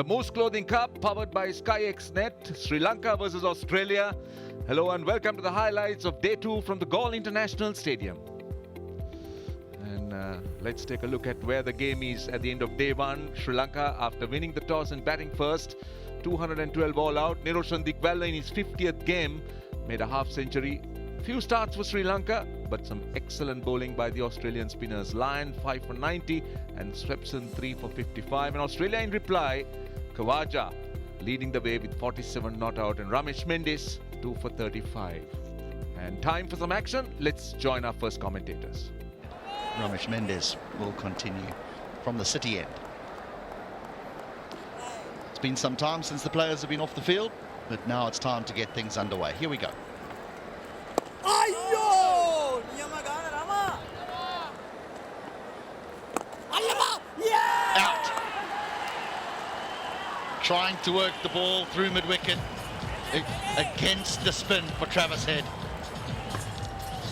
The Moose Clothing Cup, powered by SkyXNet, Sri Lanka versus Australia. Hello and welcome to the highlights of Day 2 from the Galle International Stadium. And let's take a look at where the game is at the end of Day 1. Sri Lanka, after winning the toss and batting first, 212 all out. Niroshan Dikwella in his 50th game made a half-century. Few starts for Sri Lanka, but some excellent bowling by the Australian spinners. Lyon 5 for 90 and Swepson 3 for 55. And Australia in reply, Khawaja leading the way with 47 not out, and Ramesh Mendis 2 for 35. And time for some action. Let's join our first commentators. Ramesh Mendis will continue from the City end. It's been some time since the players have been off the field, but now it's time to get things underway. Here we go. Out. Trying to work the ball through mid-wicket against the spin for Travis Head.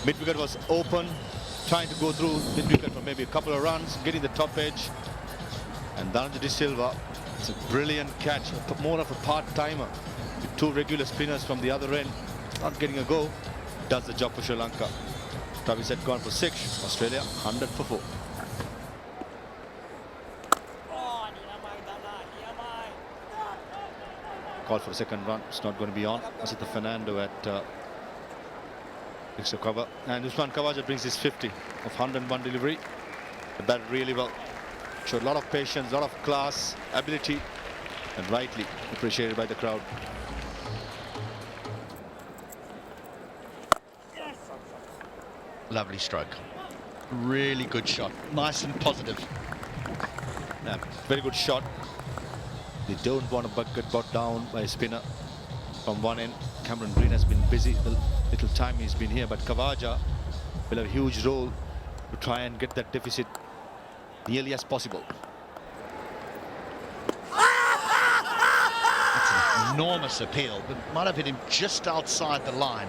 Mid-wicket was open, trying to go through mid-wicket for maybe a couple of runs, getting the top edge. And Dhananjay De Silva, it's a brilliant catch, more of a part-timer with two regular spinners from the other end, not getting a go, does the job for Sri Lanka. Travis Head gone for 6, Australia 100 for 4. Call for a second run, it's not going to be on. Asita Fernando at extra cover, and Usman Khawaja brings his 50 of 101 delivery. He batted really well, showed a lot of patience, a lot of class, ability, and rightly appreciated by the crowd. Lovely stroke, really good shot, nice and positive. Yeah, very good shot. They don't want to get brought down by a spinner from one end. Cameron Green has been busy the little time he's been here, but Khawaja will have a huge role to try and get that deficit nearly as possible. That's an enormous appeal, but might have hit him just outside the line.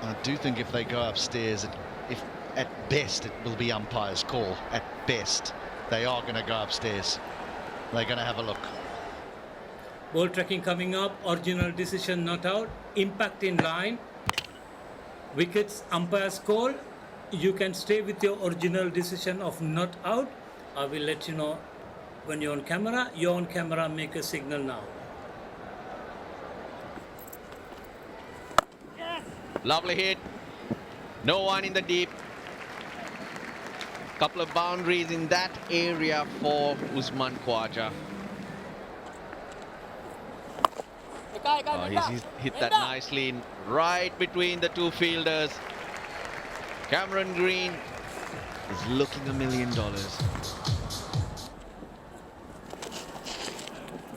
I do think if they go upstairs, if at best it will be umpire's call. At best, they are going to go upstairs. They're going to have a look. Ball tracking coming up, original decision not out, impact in line, wickets, umpire's call. You can stay with your original decision of not out. I will let you know when you're on camera. You're on camera, make a signal now. Lovely hit. No one in the deep. Couple of boundaries in that area for Usman Khawaja. He's hit that nicely in right between the two fielders. Cameron Green is looking $1 million.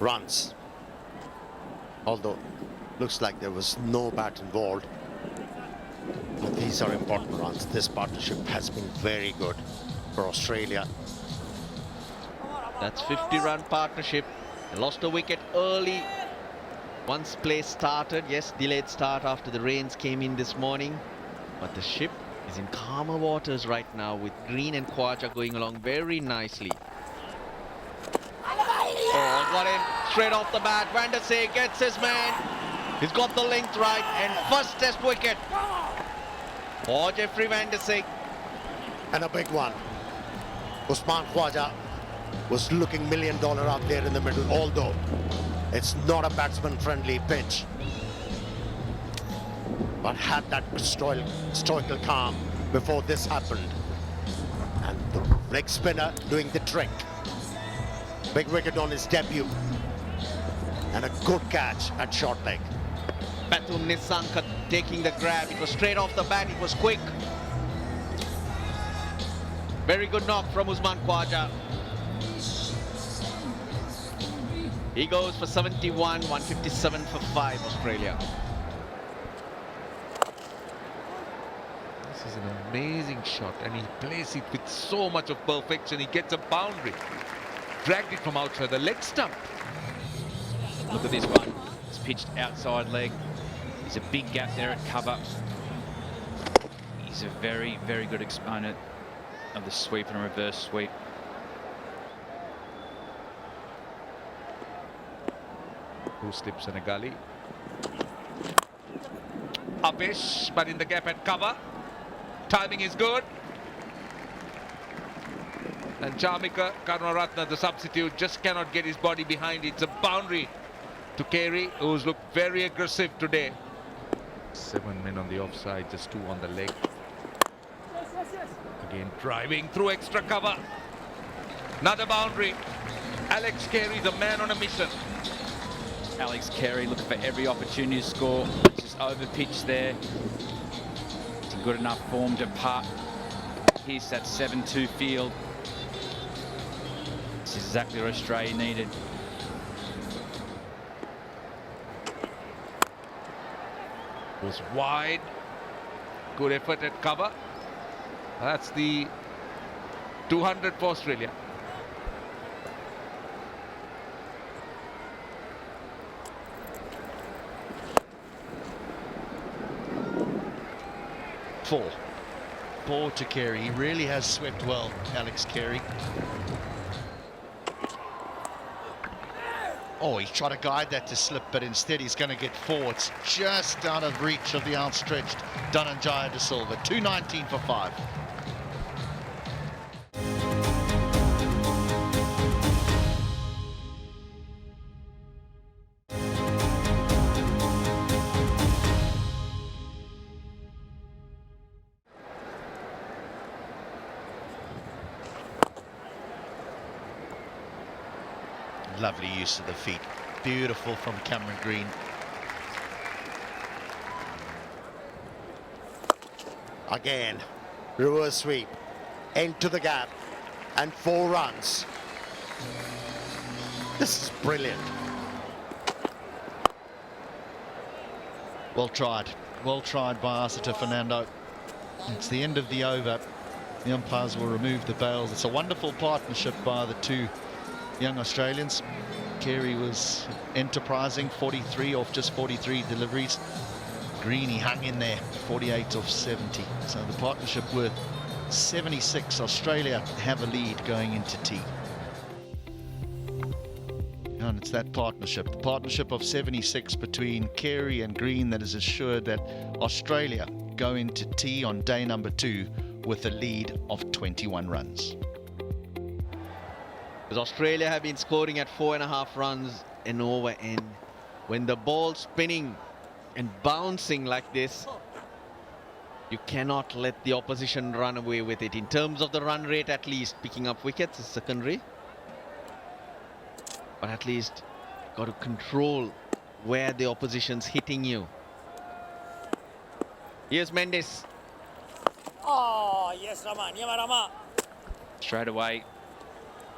Runs. Although looks like there was no bat involved. But these are important runs. This partnership has been very good for Australia. That's 50-run partnership. They lost a wicket early once play started. Yes, delayed start after the rains came in this morning. But the ship is in calmer waters right now with Green and Khawaja going along very nicely. Oh, got him straight off the bat. Van der Sar gets his man. He's got the length right, and first test wicket for Jeffrey Van der Sar. And a big one. Usman Khawaja was looking $1 million out there in the middle, although it's not a batsman-friendly pitch. But had that stoical calm before this happened. And the leg spinner doing the trick. Big wicket on his debut. And a good catch at short leg. Batum Nissanka taking the grab. It was straight off the bat. It was quick. Very good knock from Usman Khawaja. He goes for 71, 157 for 5, Australia. This is an amazing shot, and he plays it with so much of perfection. He gets a boundary. Dragged it from outside the leg stump. Look at this one. It's pitched outside leg. There's a big gap there at cover. He's a very, very good exponent of the sweep and reverse sweep. Who slips in a gully. Upish, but in the gap at cover. Timing is good. And Charmika Karunaratne, the substitute, just cannot get his body behind it. It's a boundary to Carey, who's looked very aggressive today. 7 men on the offside, just 2 on the leg. Again, driving through extra cover. Another boundary. Alex Carey, the man on a mission. Alex Carey looking for every opportunity to score. Just over pitch there. It's in good enough form to pierce that 7-2 field. This is exactly what Australia needed. Was wide. Good effort at cover. That's the 200 for Australia. Four to Carey. He really has swept well, Alex Carey. Oh, he's trying to guide that to slip, but instead he's going to get 4. It's just out of reach of the outstretched Dhananjaya De Silva. 219 for 5. Lovely use of the feet. Beautiful from Cameron Green. Again, reverse sweep, into the gap, and 4 runs. This is brilliant. Well tried by Asita Fernando. It's the end of the over. The umpires will remove the bails. It's a wonderful partnership by the 2 young Australians. Carey was enterprising, 43 off just 43 deliveries. Greeny hung in there, 48 off 70. So the partnership worth 76. Australia have a lead going into tea. And it's that partnership, the partnership of 76 between Carey and Green, that has assured that Australia go into tea on day number 2 with a lead of 21 runs. Because Australia have been scoring at 4.5 runs an over, and when the ball's spinning and bouncing like this, you cannot let the opposition run away with it. In terms of the run rate, at least picking up wickets is secondary, but at least got to control where the opposition's hitting you. Here's Mendes. Oh, yes, Rama. Niyama Rama. Straight away,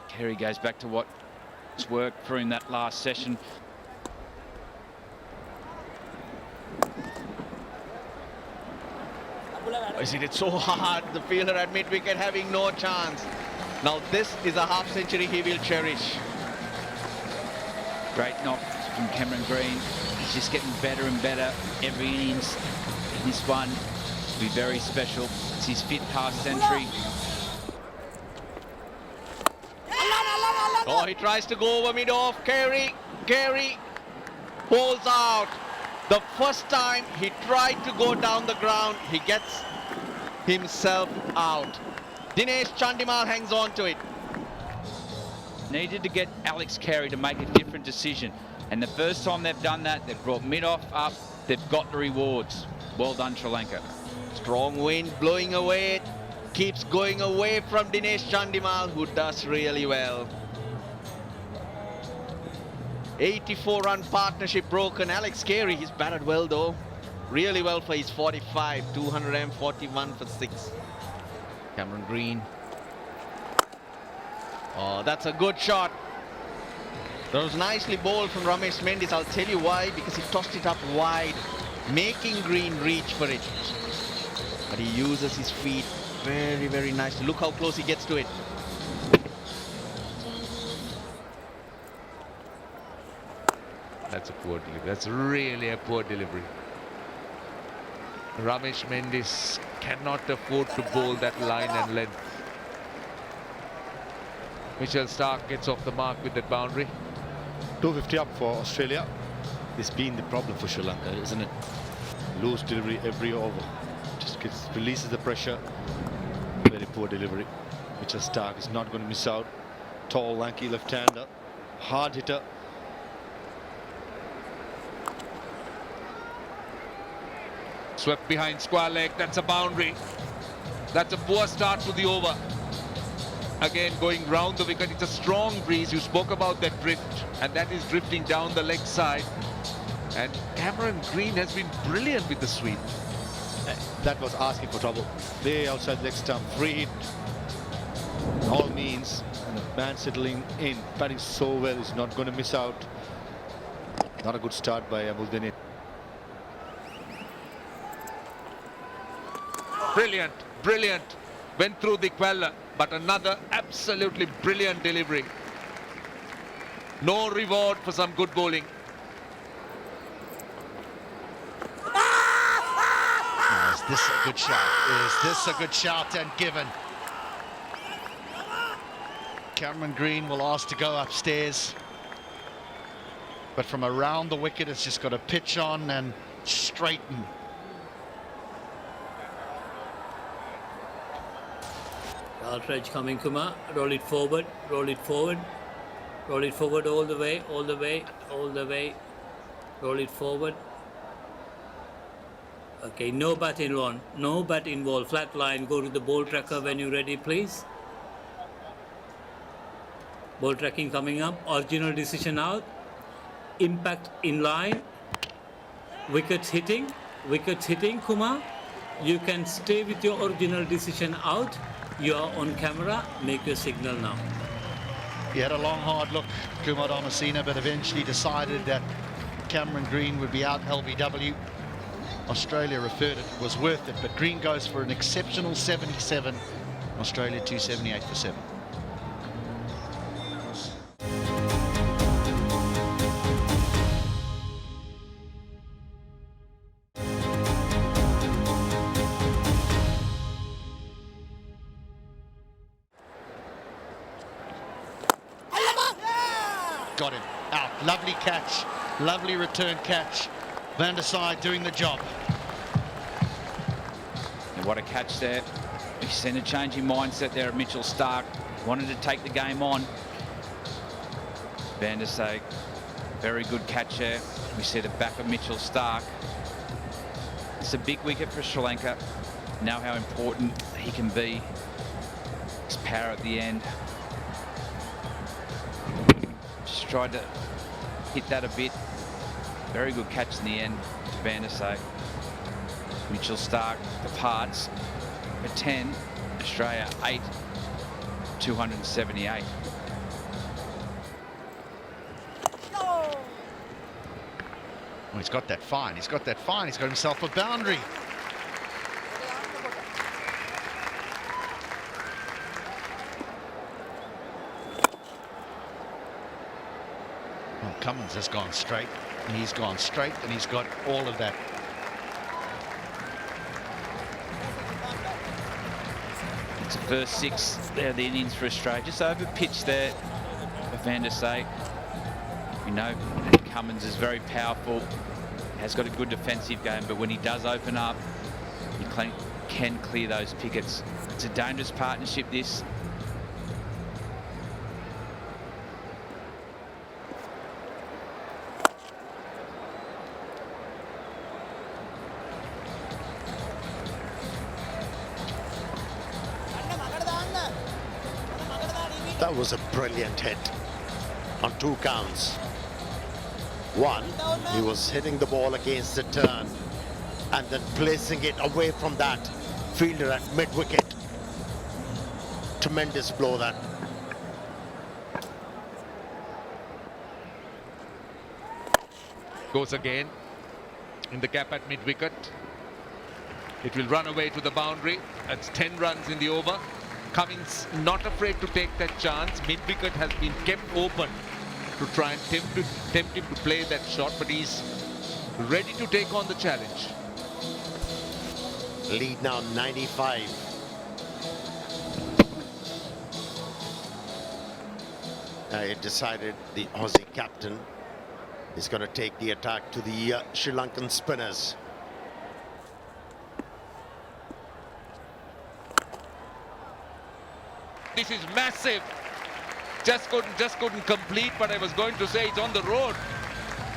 Carey goes back to what's worked for him that last session. Is it so hard? The fielder at mid-wicket having no chance. Now this is a half century he will cherish. Great knock from Cameron Green. He's just getting better and better every innings. This one will be very special. It's his 5th half century. Oh, he tries to go over mid-off. Carey pulls out. The first time he tried to go down the ground, he gets himself out. Dinesh Chandimal hangs on to it. Needed to get Alex Carey to make a different decision. And the first time they've done that, they've brought mid-off up. They've got the rewards. Well done, Sri Lanka. Strong wind blowing away. Keeps going away from Dinesh Chandimal, who does really well. 84-run partnership broken. Alex Carey, he's batted well though. Really well for his 45. 241 for 6. Cameron Green. Oh, that's a good shot. That was nicely bowled from Ramesh Mendes. I'll tell you why. Because he tossed it up wide, making Green reach for it. But he uses his feet very, very nicely. Look how close he gets to it. That's a poor delivery. That's really a poor delivery. Ramesh Mendes cannot afford to bowl that line and length. Mitchell Starc gets off the mark with that boundary. 250 up for Australia. It's been the problem for Sri Lanka, isn't it? Loose delivery every over. Just releases the pressure. Very poor delivery. Mitchell Starc is not going to miss out. Tall, lanky left-hander. Hard hitter. Swept behind square leg. That's a boundary. That's a poor start to the over. Again, going round the wicket. It's a strong breeze. You spoke about that drift, and that is drifting down the leg side. And Cameron Green has been brilliant with the sweep. That was asking for trouble. Way outside leg stump. Free hit. All means. And the man settling in. Batting so well. He's not going to miss out. Not a good start by Abul. Brilliant, brilliant. Went through the queller, but another absolutely brilliant delivery. No reward for some good bowling. Is this a good shot? Is this a good shot and given? Cameron Green will ask to go upstairs. But from around the wicket, it's just got to pitch on and straighten. Cartridge coming, Kumar. Roll it forward, roll it forward. Roll it forward all the way, all the way, all the way. Roll it forward. Okay, no bat involved, no bat involved. Flat line, go to the ball tracker when you're ready, please. Ball tracking coming up, original decision out. Impact in line. Wickets hitting, Kumar. You can stay with your original decision out. You are on camera, make your signal now. He had a long, hard look, Kumar Dharmasena, but eventually decided that Cameron Green would be out LBW. Australia referred it was worth it, but Green goes for an exceptional 77. Australia 278 for 7. Got him out. Lovely catch, lovely return catch. Van der Sar doing the job. And what a catch there. We've seen a change in mindset there of Mitchell Starc. Wanted to take the game on. Van der Sar, very good catch there. We see the back of Mitchell Starc. It's a big wicket for Sri Lanka. Know how important he can be. His power at the end. Just tried to hit that a bit. Very good catch in the end to Van der Sar. Mitchell Starc departs for 10. Australia 8. 278. Oh, he's got that fine. He's got that fine. He's got himself a boundary. Well, Cummins has gone straight. He's gone straight, and he's got all of that. It's the first 6 there of the innings for Australia. Just over pitch there for Van der Sar. We know that Cummins is very powerful, has got a good defensive game, but when he does open up, he can clear those pickets. It's a dangerous partnership, this. That was a brilliant hit on 2 counts. One, he was hitting the ball against the turn and then placing it away from that fielder at mid-wicket. Tremendous blow that. Goes again in the gap at mid-wicket. It will run away to the boundary. That's 10 runs in the over. Cummins not afraid to take that chance. Mid-wicket has been kept open to try and tempt him to play that shot, but he's ready to take on the challenge. Lead now 95. It decided the Aussie captain is going to take the attack to the Sri Lankan spinners. This is massive. Just couldn't complete, but I was going to say it's on the road.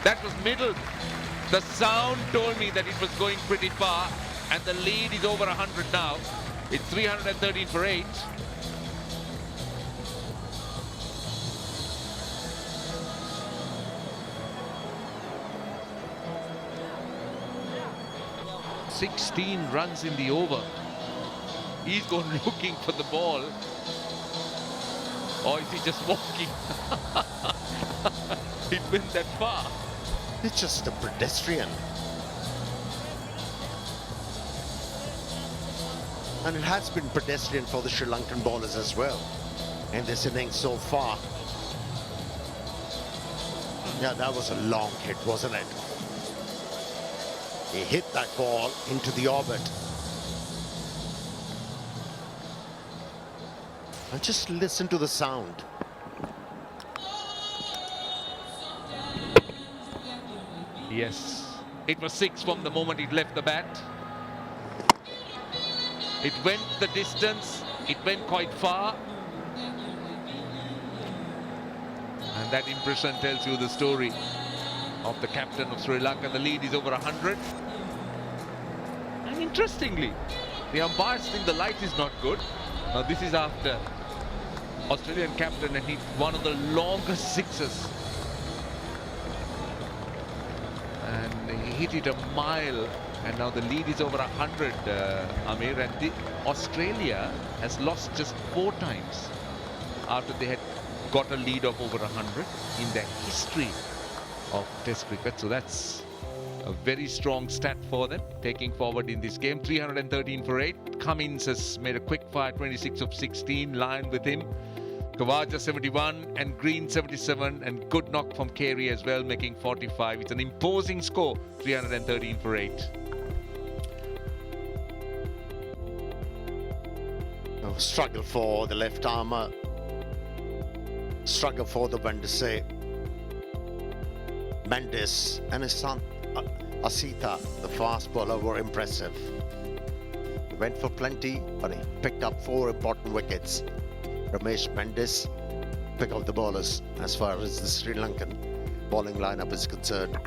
That was middle. The sound told me that it was going pretty far, and the lead is over 100 now. It's 313 for 8. "16 runs in the over." He's gone looking for the ball. Or is he just walking? It went that far. It's just a pedestrian. And it has been pedestrian for the Sri Lankan bowlers as well in this innings so far. Yeah, that was a long hit, wasn't it? He hit that ball into the orbit. And just listen to the sound. Yes, it was 6 from the moment it left the bat. It went the distance, it went quite far. And that impression tells you the story of the captain of Sri Lanka. The lead is over 100. And interestingly, the umpires think the light is not good. Now this is after Australian captain and hit one of the longest sixes. And he hit it a mile, and now the lead is over 100, Amir. And Australia has lost just 4 times after they had got a lead of over 100 in their history of Test cricket. So that's a very strong stat for them, taking forward in this game. 313 for 8. Cummins has made a quick fire, 26 of 16, Lyon with him. Khawaja 71 and Green 77, and good knock from Carey as well, making 45. It's an imposing score, 313 for 8. Oh, struggle for the left armour. Struggle for the Vendese. Mendes and his son Asita, the fast bowler, were impressive. He went for plenty, but he picked up 4 important wickets. Ramesh Mendes pick up the bowlers as far as the Sri Lankan bowling lineup is concerned.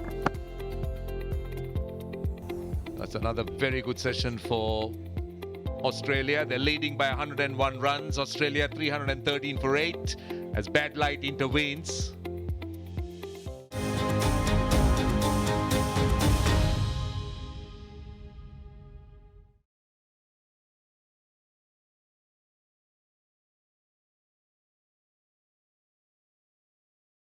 That's another very good session for Australia. They're leading by 101 runs. Australia 313 for 8 as bad light intervenes.